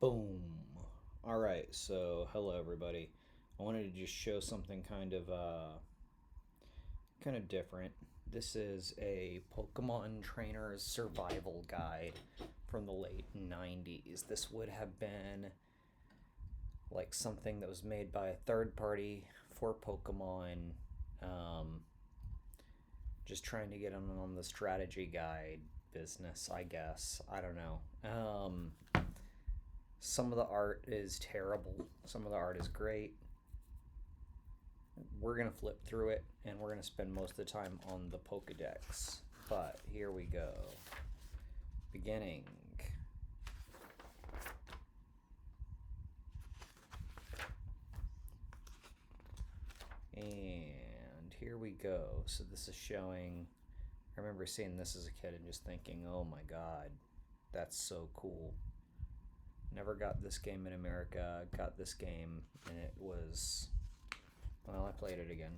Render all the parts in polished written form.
Boom. All right, so hello everybody. I wanted to just show something kind of different. This is a Pokemon Trainer's Survival Guide from the late 90s. This would have been like something that was made by a third party for Pokemon, um, just trying to get on the strategy guide business, I guess. I don't know. Some of the art is terrible, some of the art is great. We're going to flip through it and we're going to spend most of the time on the Pokedex. But here we go. Beginning. And here we go. So this is showing. I remember seeing this as a kid and just thinking, oh my god, that's so cool. Never got this game in America. Got this game and it was, well, I played it again.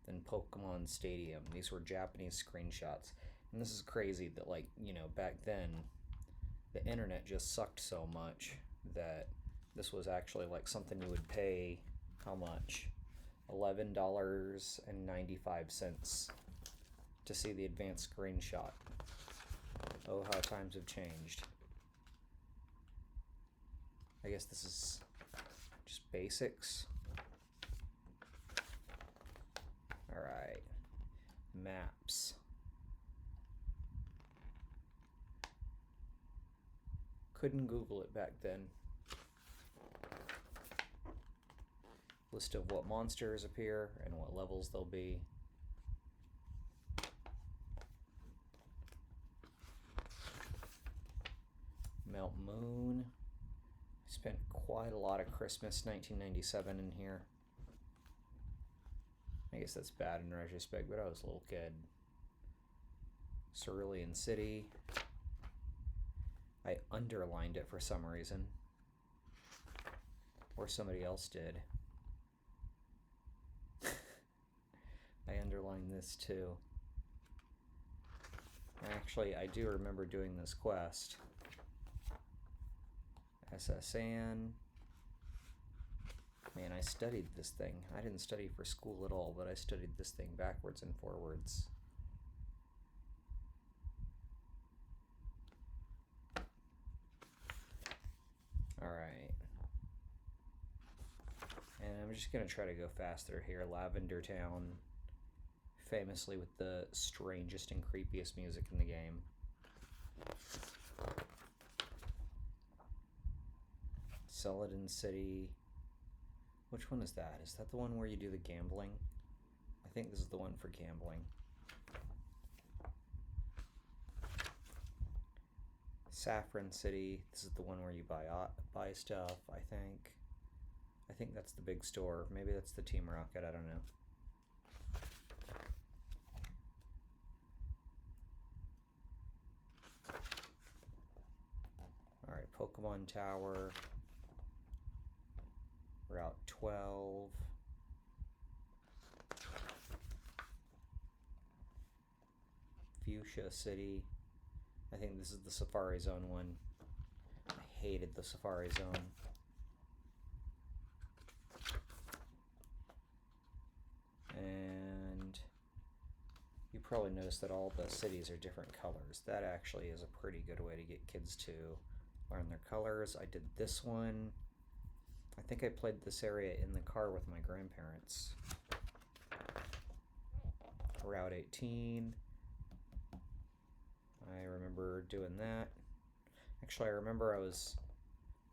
Then Pokemon Stadium. These were Japanese screenshots. And this is crazy that, like, back then the internet just sucked so much that this was actually like something you would pay, how much? $11.95 to see the advanced screenshot. Oh, how times have changed. I guess this is just basics. Alright. Maps. Couldn't Google it back then. List of what monsters appear and what levels they'll be. Mount Moon. I spent quite a lot of Christmas 1997 in here. I guess that's bad in retrospect, but I was a little kid. Cerulean City. I underlined it for some reason. Or somebody else did. I underlined this too. Actually, I do remember doing this quest. SS Anne. Man, I studied this thing. I didn't study for school at all, but I studied this thing backwards and forwards. Alright. And I'm just going to try to go faster here. Lavender Town. Famously with the strangest and creepiest music in the game. Celadon City. Which one is that? Is that the one where you do the gambling? I think this is the one for gambling. Saffron City. This is the one where you buy stuff, I think. I think that's the big store. Maybe that's the Team Rocket, I don't know. Alright, Pokemon Tower. Route 12. Fuchsia City. I think this is the Safari Zone one. I hated the Safari Zone. And you probably noticed that all the cities are different colors. That actually is a pretty good way to get kids to learn their colors. I did this one. I think I played this area in the car with my grandparents. Route 18. I remember doing that. Actually, I remember I was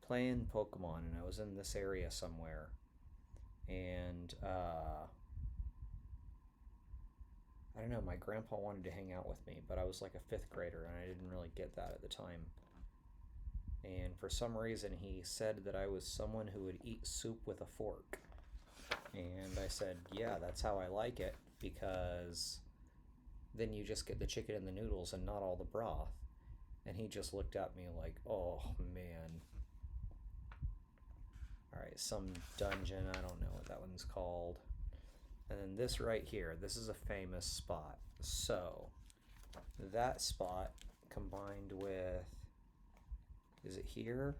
playing Pokemon and I was in this area somewhere. And, I don't know, my grandpa wanted to hang out with me, but I was like a 5th grader and I didn't really get that at the time. And for some reason he said that I was someone who would eat soup with a fork. And I said, yeah, that's how I like it, because then you just get the chicken and the noodles and not all the broth. And he just looked at me like, oh man. Alright, some dungeon, I don't know what that one's called. And then this right here, this is a famous spot. So, that spot combined with, is it here?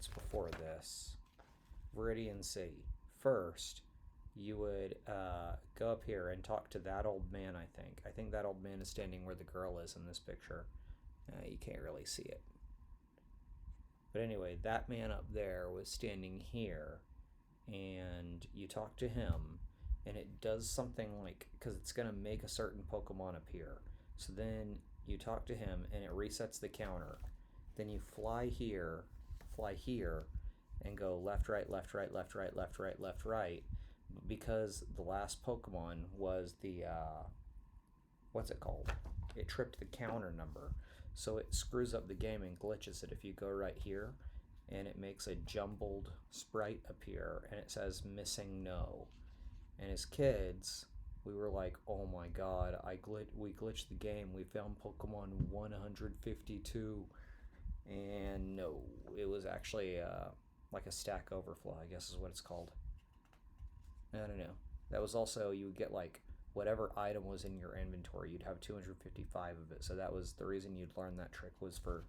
what's before this? Viridian City. First, you would go up here and talk to that old man, I think. I think that old man is standing where the girl is in this picture. You can't really see it. But anyway, that man up there was standing here, and you talk to him, and it does something like, because it's going to make a certain Pokemon appear. So then you talk to him, and it resets the counter. Then you fly here, and go left, right, left, right, left, right, left, right, left, right, because the last Pokemon was the, what's it called? It tripped the counter number. So it screws up the game and glitches it if you go right here, and it makes a jumbled sprite appear, and it says missing no. And as kids, we were like, oh my god, we glitched the game. We found Pokemon 152. And no, it was actually like a stack overflow, I guess is what it's called. I don't know. That was also, you would get like whatever item was in your inventory, you'd have 255 of it. So that was the reason you'd learn that trick, was for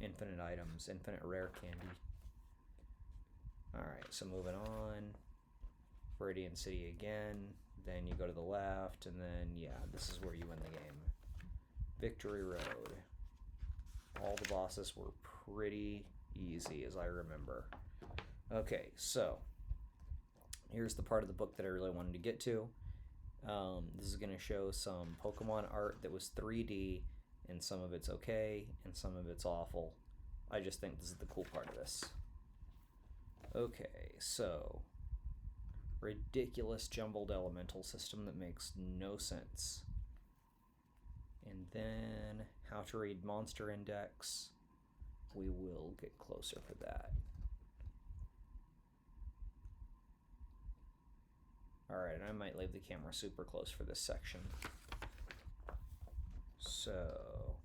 infinite items, infinite rare candy. Alright, so moving on. Viridian City again. Then you go to the left, and then, yeah, this is where you win the game. Victory Road. All the bosses were pretty easy, as I remember. Okay, so here's the part of the book that I really wanted to get to. This is going to show some Pokemon art that was 3D, and some of it's okay, and some of it's awful. I just think this is the cool part of this. Okay, so ridiculous jumbled elemental system that makes no sense. And then how to read monster index. We will get closer for that. Alright, and I might leave the camera super close for this section. So,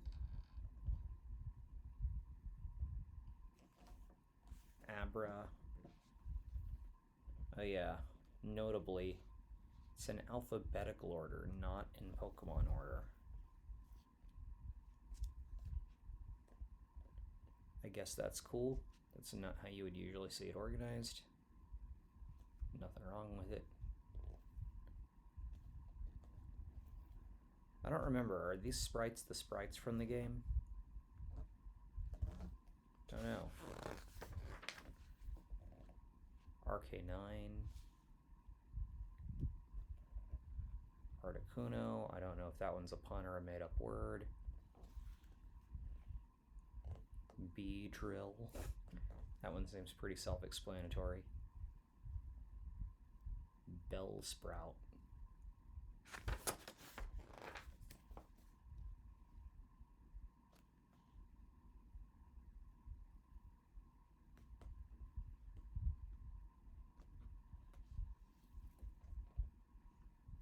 Abra. Oh yeah, notably, it's in alphabetical order, not in Pokemon order. I guess that's cool. That's not how you would usually see it organized. Nothing wrong with it. I don't remember, are these sprites the sprites from the game? Don't know. RK9. Articuno, I don't know if that one's a pun or a made up word. Beedrill. That one seems pretty self-explanatory. Bellsprout.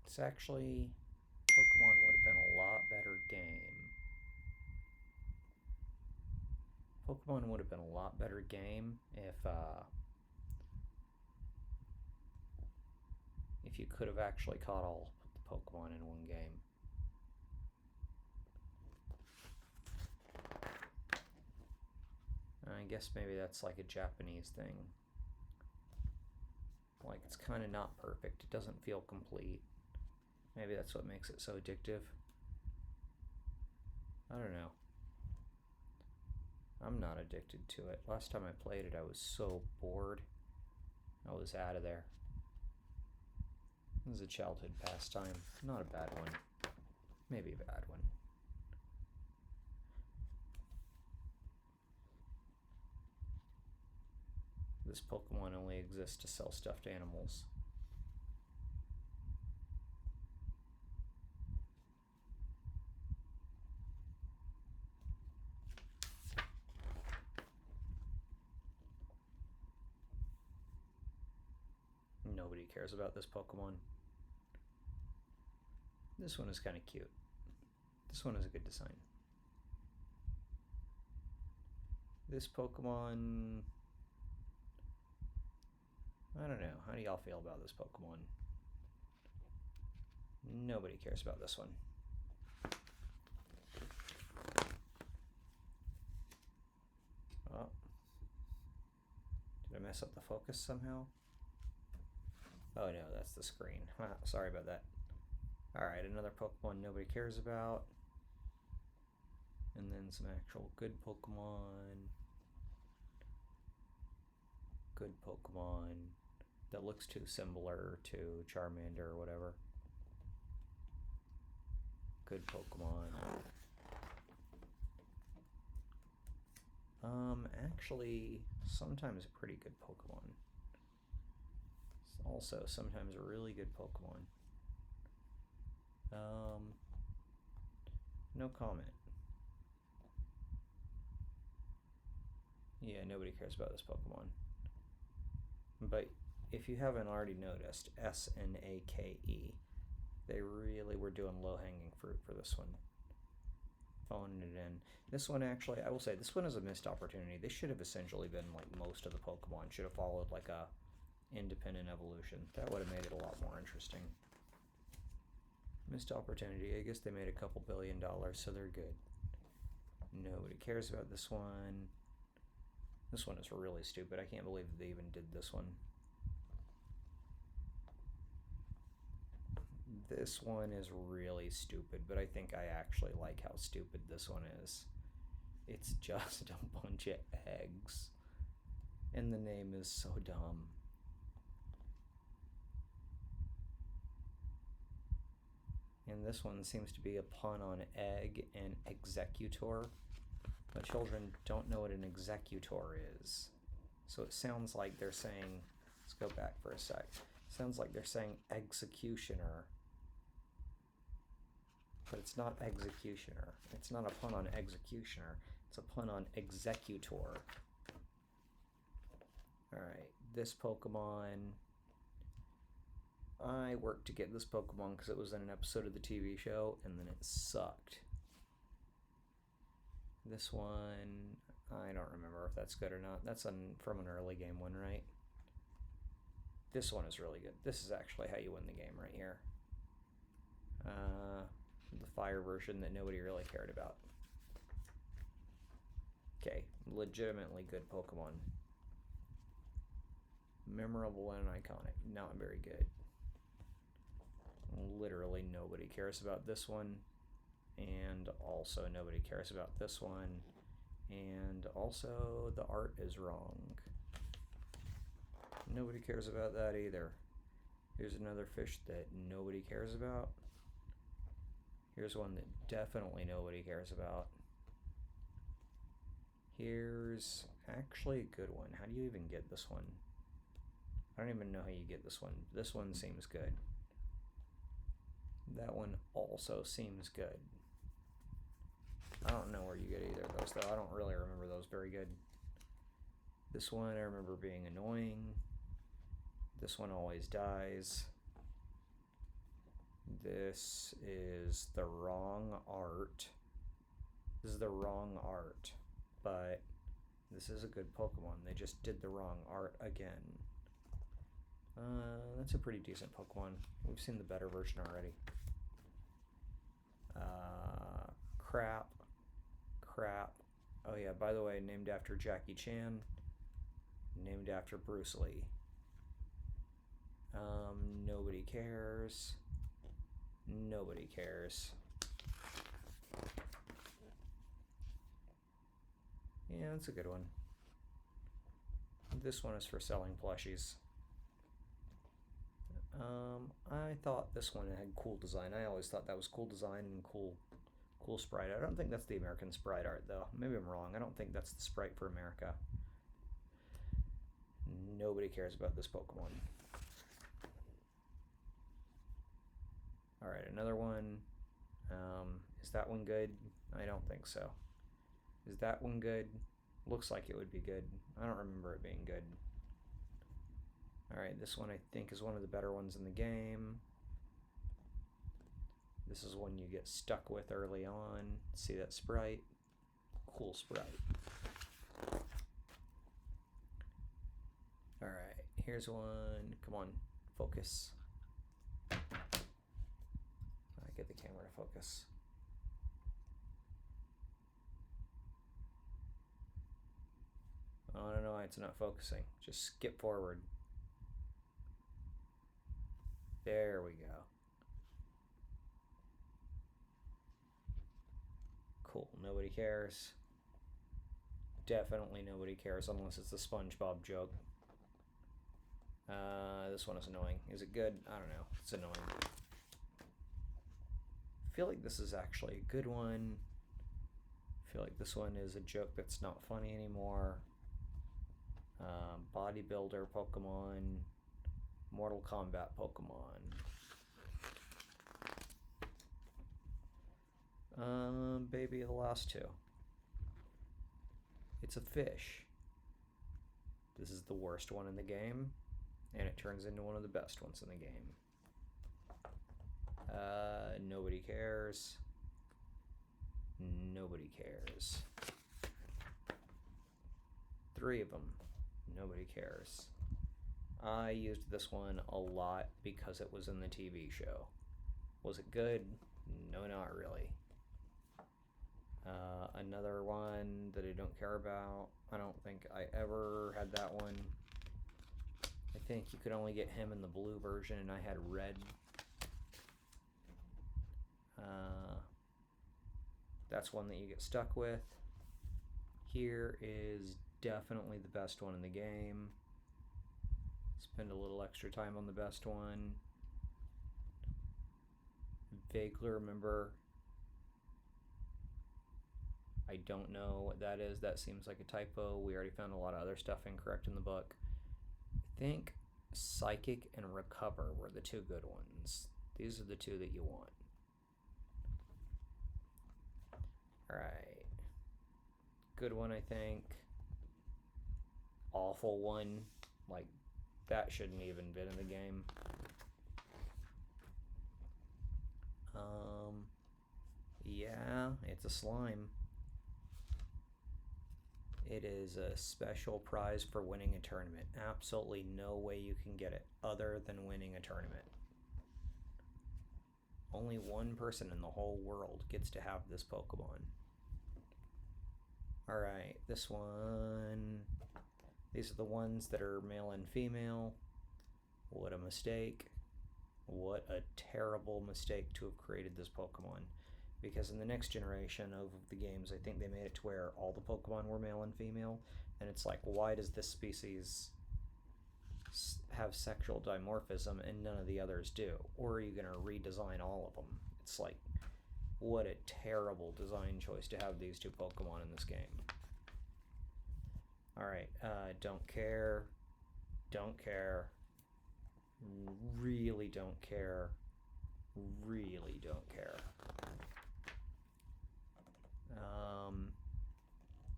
It's actually, Pokemon would have been a lot better game. Pokemon would have been a lot better game if you could have actually caught all the Pokemon in one game. I guess maybe that's like a Japanese thing. Like, it's kind of not perfect. It doesn't feel complete. Maybe that's what makes it so addictive. I don't know. I'm not addicted to it. Last time I played it, I was so bored. I was out of there. This is a childhood pastime. Not a bad one. Maybe a bad one. This Pokemon only exists to sell stuffed animals. Nobody cares about this Pokemon. This one is kind of cute. This one is a good design. This Pokemon, I don't know. How do y'all feel about this Pokemon? Nobody cares about this one. Oh. mess up the focus somehow? Oh no, that's the screen. Sorry about that. Alright, another Pokemon nobody cares about. And then some actual good Pokemon. Good Pokemon that looks too similar to Charmander or whatever. Good Pokemon. Actually, sometimes pretty good Pokemon. Also, sometimes really good Pokemon. No comment. Yeah, nobody cares about this Pokemon. But if you haven't already noticed, Snake, they really were doing low-hanging fruit for this one. Phoning it in. This one, actually, I will say, this one is a missed opportunity. This should have essentially been like most of the Pokemon. Should have followed like a independent evolution. That would have made it a lot more interesting. Missed opportunity. I guess they made a couple $1 billion, so they're good. Nobody cares about this one. This one is really stupid. I can't believe they even did this one. This one is really stupid, but I think I actually like how stupid this one is. It's just a bunch of eggs. And the name is so dumb. And this one seems to be a pun on egg and executor. But children don't know what an executor is. So it sounds like they're saying, let's go back for a sec. It sounds like they're saying executioner. But it's not executioner. It's not a pun on executioner. It's a pun on executor. Alright, this Pokemon. I worked to get this Pokemon because it was in an episode of the TV show, and then it sucked. This one, I don't remember if that's good or not. That's from an early game one, right? This one is really good. This is actually how you win the game right here. The fire version that nobody really cared about. Okay, legitimately good Pokemon. Memorable and iconic. Not very good. Literally nobody cares about this one. And also nobody cares about this one. And also the art is wrong. Nobody cares about that either. Here's another fish that nobody cares about. Here's one that definitely nobody cares about. Here's actually a good one. How do you even get this one? I don't even know how you get this one. This one seems good. That one also seems good. I don't know where you get either of those, though. I don't really remember those very good. This one I remember being annoying. This one always dies. This is the wrong art. This is the wrong art. But this is a good Pokemon. They just did the wrong art again. That's a pretty decent Pokemon. We've seen the better version already. Crap. Oh yeah, by the way, named after Jackie Chan. Named after Bruce Lee. Nobody cares. Nobody cares. Yeah, that's a good one. This one is for selling plushies. I thought this one had cool design. I always thought that was cool design and cool sprite. I don't think that's the American sprite art, though. Maybe I'm wrong. I don't think that's the sprite for America. Nobody cares about this Pokemon. Alright, another one. Is that one good? I don't think so. Is that one good? Looks like it would be good. I don't remember it being good. Alright, this one I think is one of the better ones in the game. This is one you get stuck with early on. See that sprite? Cool sprite. Alright, here's one. Come on, focus. Get the camera to focus. I don't know, it's not focusing. Just skip forward. There we go. Cool. Nobody cares. Definitely nobody cares unless it's a SpongeBob joke. This one is annoying. Is it good? I don't know. It's annoying. I feel like this is actually a good one. I feel like this one is a joke that's not funny anymore. Bodybuilder Pokemon. Mortal Kombat Pokemon. Baby, the last two. It's a fish. This is the worst one in the game, and it turns into one of the best ones in the game. Nobody cares. Nobody cares. 3 of them. Nobody cares. I used this one a lot because it was in the TV show. Was it good? No, not really. Another one that I don't care about. I don't think I ever had that one. I think you could only get him in the blue version, and I had red. That's one that you get stuck with. Here is definitely the best one in the game. Spend a little extra time on the best one. Vaguely remember. I don't know what that is. That seems like a typo. We already found a lot of other stuff incorrect in the book. I think Psychic and Recover were the 2 good ones. These are the 2 that you want. Alright. Good one, I think. Awful one. Like, that shouldn't even been in the game. Yeah, it's a slime. It is a special prize for winning a tournament. Absolutely no way you can get it other than winning a tournament. Only one person in the whole world gets to have this Pokemon. Alright, this one. These are the ones that are male and female. What a mistake. What a terrible mistake to have created this Pokemon. Because in the next generation of the games, I think they made it to where all the Pokemon were male and female. And it's like, why does this species have sexual dimorphism and none of the others do? Or are you going to redesign all of them? It's like, what a terrible design choice to have these 2 Pokemon in this game. Alright, don't care. Don't care. Really don't care. Really don't care.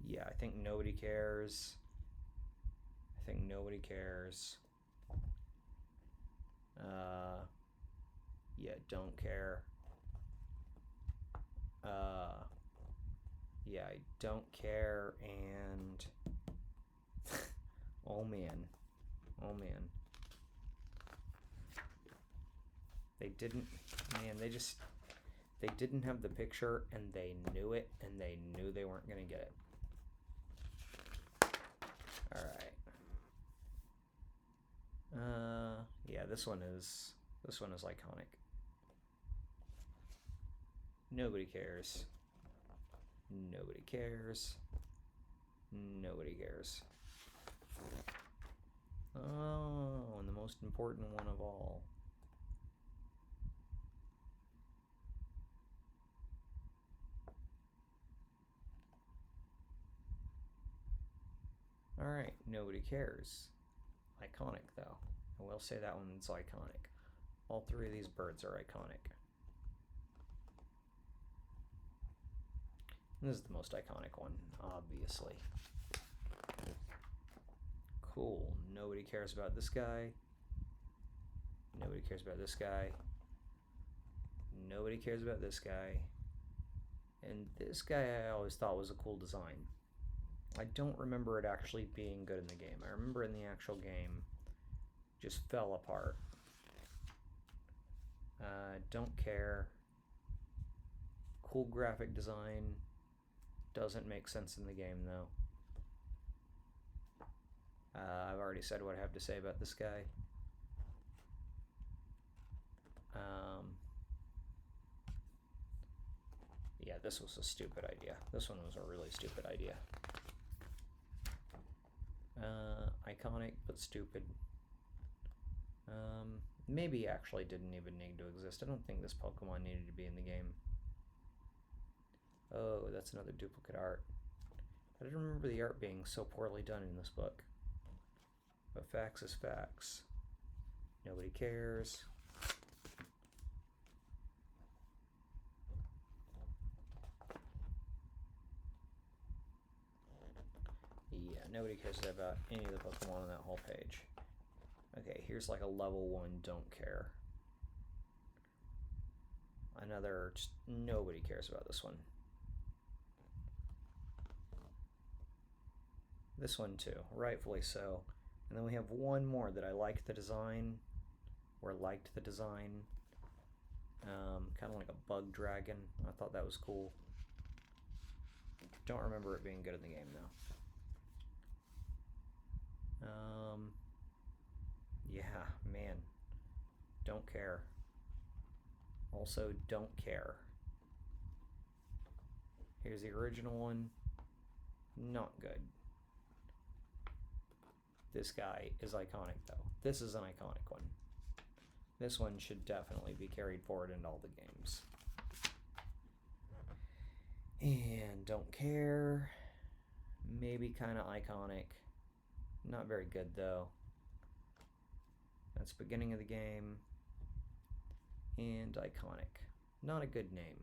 Yeah, I think nobody cares. I think nobody cares. Yeah, don't care. Yeah, I don't care, and oh man. Oh man. They didn't, man, they didn't have the picture, and they knew it, and they knew they weren't going to get it. Alright. Yeah, this one is iconic. Nobody cares. Nobody cares. Nobody cares. Oh, and the most important one of all. Alright, nobody cares. Iconic, though. I will say that one's iconic. All 3 of these birds are iconic. And this is the most iconic one, obviously. Cool. Nobody cares about this guy. Nobody cares about this guy. Nobody cares about this guy. And this guy I always thought was a cool design. I don't remember it actually being good in the game. I remember in the actual game, just fell apart. Don't care. Cool graphic design. Doesn't make sense in the game though. I've already said what I have to say about this guy. Yeah, this was a stupid idea. This one was a really stupid idea. Iconic, but stupid. Maybe actually didn't even need to exist. I don't think this Pokemon needed to be in the game. Oh, that's another duplicate art. I didn't remember the art being so poorly done in this book. But facts is facts. Nobody cares. Yeah, nobody cares about any of the Pokemon on that whole page. Okay, here's like a level 1 don't care. Another, just nobody cares about this one. This one too, rightfully so. And then we have one more that I liked the design, or liked the design. Kind of like a bug dragon. I thought that was cool. Don't remember it being good in the game though. Yeah, man. Don't care. Also, don't care. Here's the original one. Not good. This guy is iconic though. This is an iconic one. This one should definitely be carried forward in all the games. And don't care. Maybe kind of iconic. Not very good though. That's beginning of the game. And iconic. Not a good name.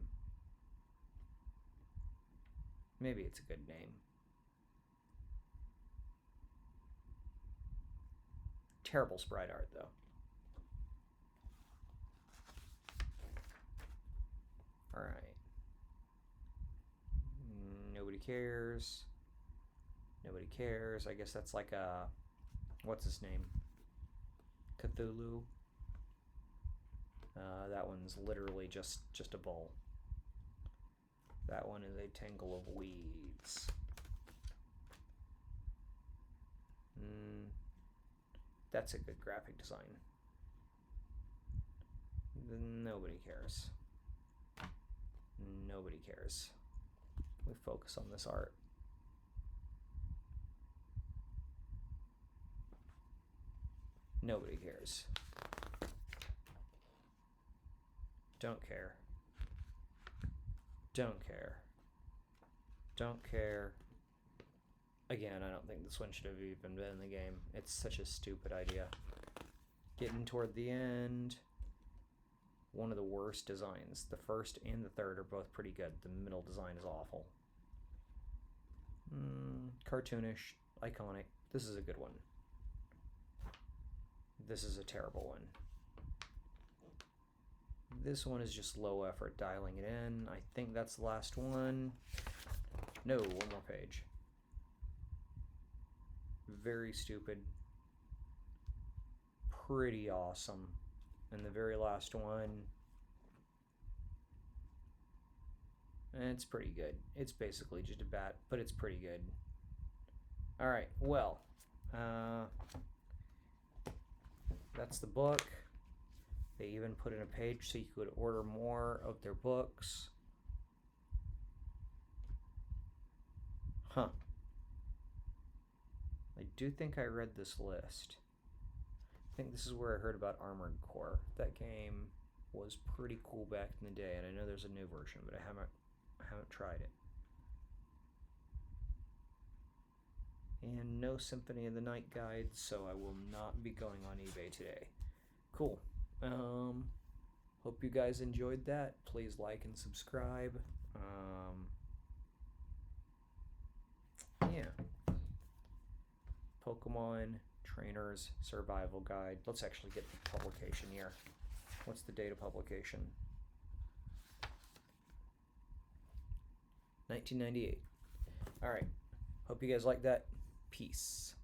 Maybe it's a good name. Terrible sprite art though. Alright. Nobody cares. Nobody cares. I guess that's like a... What's his name? Cthulhu. That one's literally just a bull. That one is a tangle of weeds. That's a good graphic design. Nobody cares. Nobody cares. We focus on this art. Nobody cares. Don't care. Don't care. Don't care. Again, I don't think this one should have even been in the game. It's such a stupid idea. Getting toward the end. One of the worst designs. The first and the third are both pretty good. The middle design is awful. Cartoonish. Iconic. This is a good one. This is a terrible one. This one is just low effort dialing it in. I think that's the last one. No, one more page. Very stupid. Pretty awesome. And the very last one. It's pretty good. It's basically just a bat, but it's pretty good. Alright, well. That's the book. They even put in a page so you could order more of their books. Huh. I do think I read this list. I think this is where I heard about Armored Core. That game was pretty cool back in the day, and I know there's a new version, but I haven't tried it. And no Symphony of the Night guide, so I will not be going on eBay today. Cool. Hope you guys enjoyed that. Please like and subscribe. Yeah. Pokemon Trainers Survival Guide. Let's actually get the publication here. What's the date of publication? 1998. Alright. Hope you guys like that. Peace.